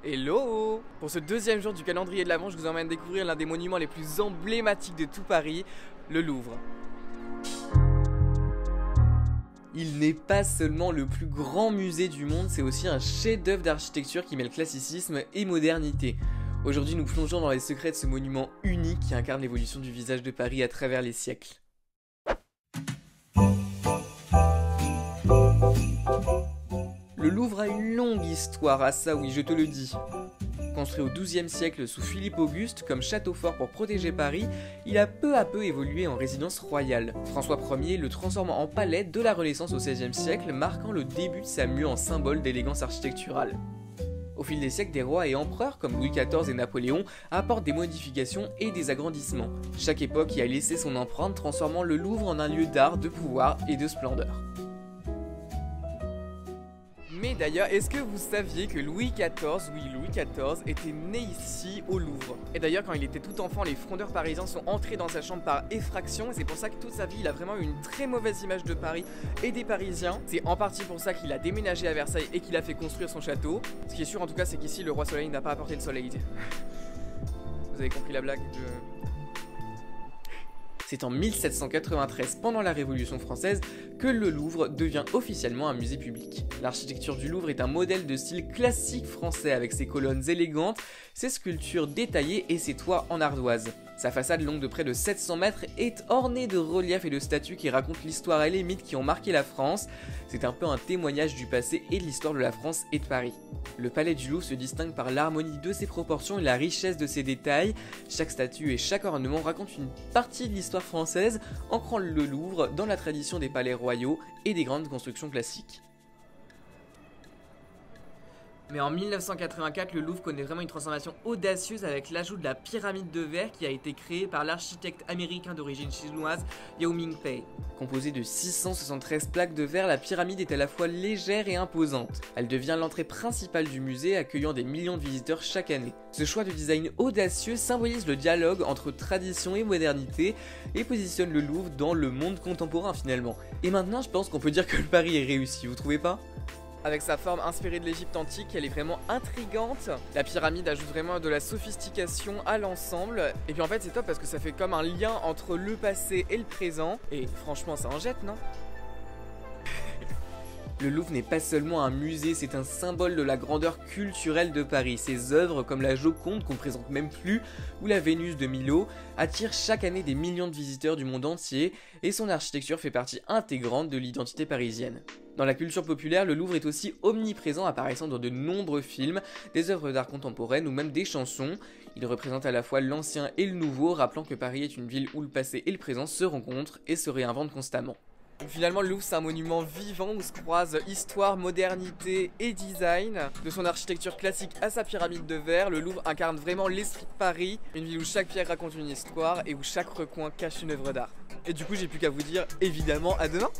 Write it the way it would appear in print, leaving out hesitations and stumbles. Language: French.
Hello! Pour ce deuxième jour du calendrier de l'Avent, je vous emmène découvrir l'un des monuments les plus emblématiques de tout Paris, le Louvre. Il n'est pas seulement le plus grand musée du monde, c'est aussi un chef-d'œuvre d'architecture qui mêle classicisme et modernité. Aujourd'hui, nous plongeons dans les secrets de ce monument unique qui incarne l'évolution du visage de Paris à travers les siècles. Le Louvre a une longue histoire, à ça oui, je te le dis. Construit au XIIe siècle sous Philippe Auguste comme château fort pour protéger Paris, il a peu à peu évolué en résidence royale. François Ier le transforma en palais de la Renaissance au XVIe siècle, marquant le début de sa mue en symbole d'élégance architecturale. Au fil des siècles, des rois et empereurs comme Louis XIV et Napoléon apportent des modifications et des agrandissements. Chaque époque y a laissé son empreinte, transformant le Louvre en un lieu d'art, de pouvoir et de splendeur. Mais d'ailleurs, est-ce que vous saviez que Louis XIV, oui Louis XIV, était né ici au Louvre? Et d'ailleurs, quand il était tout enfant, les frondeurs parisiens sont entrés dans sa chambre par effraction, et c'est pour ça que toute sa vie, il a vraiment eu une très mauvaise image de Paris et des Parisiens. C'est en partie pour ça qu'il a déménagé à Versailles et qu'il a fait construire son château. Ce qui est sûr en tout cas, c'est qu'ici, le roi Soleil n'a pas apporté le soleil. Vous avez compris la blague? C'est en 1793, pendant la Révolution française, que le Louvre devient officiellement un musée public. L'architecture du Louvre est un modèle de style classique français avec ses colonnes élégantes, ses sculptures détaillées et ses toits en ardoise. Sa façade longue de près de 700 mètres est ornée de reliefs et de statues qui racontent l'histoire et les mythes qui ont marqué la France. C'est un peu un témoignage du passé et de l'histoire de la France et de Paris. Le palais du Louvre se distingue par l'harmonie de ses proportions et la richesse de ses détails. Chaque statue et chaque ornement racontent une partie de l'histoire française, ancrant le Louvre dans la tradition des palais royaux et des grandes constructions classiques. Mais en 1984, le Louvre connaît vraiment une transformation audacieuse avec l'ajout de la pyramide de verre qui a été créée par l'architecte américain d'origine chinoise Yao Ming-pei. Composée de 673 plaques de verre, la pyramide est à la fois légère et imposante. Elle devient l'entrée principale du musée, accueillant des millions de visiteurs chaque année. Ce choix de design audacieux symbolise le dialogue entre tradition et modernité et positionne le Louvre dans le monde contemporain finalement. Et maintenant, je pense qu'on peut dire que le pari est réussi, vous trouvez pas ? Avec sa forme inspirée de l'Égypte antique, elle est vraiment intrigante. La pyramide ajoute vraiment de la sophistication à l'ensemble. Et puis en fait c'est top parce que ça fait comme un lien entre le passé et le présent. Et franchement ça en jette, non ? Le Louvre n'est pas seulement un musée, c'est un symbole de la grandeur culturelle de Paris. Ses œuvres, comme la Joconde qu'on ne présente même plus, ou la Vénus de Milo, attirent chaque année des millions de visiteurs du monde entier, et son architecture fait partie intégrante de l'identité parisienne. Dans la culture populaire, le Louvre est aussi omniprésent, apparaissant dans de nombreux films, des œuvres d'art contemporaines ou même des chansons. Il représente à la fois l'ancien et le nouveau, rappelant que Paris est une ville où le passé et le présent se rencontrent et se réinventent constamment. Finalement, le Louvre, c'est un monument vivant où se croisent histoire, modernité et design. De son architecture classique à sa pyramide de verre, le Louvre incarne vraiment l'esprit de Paris, une ville où chaque pierre raconte une histoire et où chaque recoin cache une œuvre d'art. Et du coup, j'ai plus qu'à vous dire, évidemment, à demain!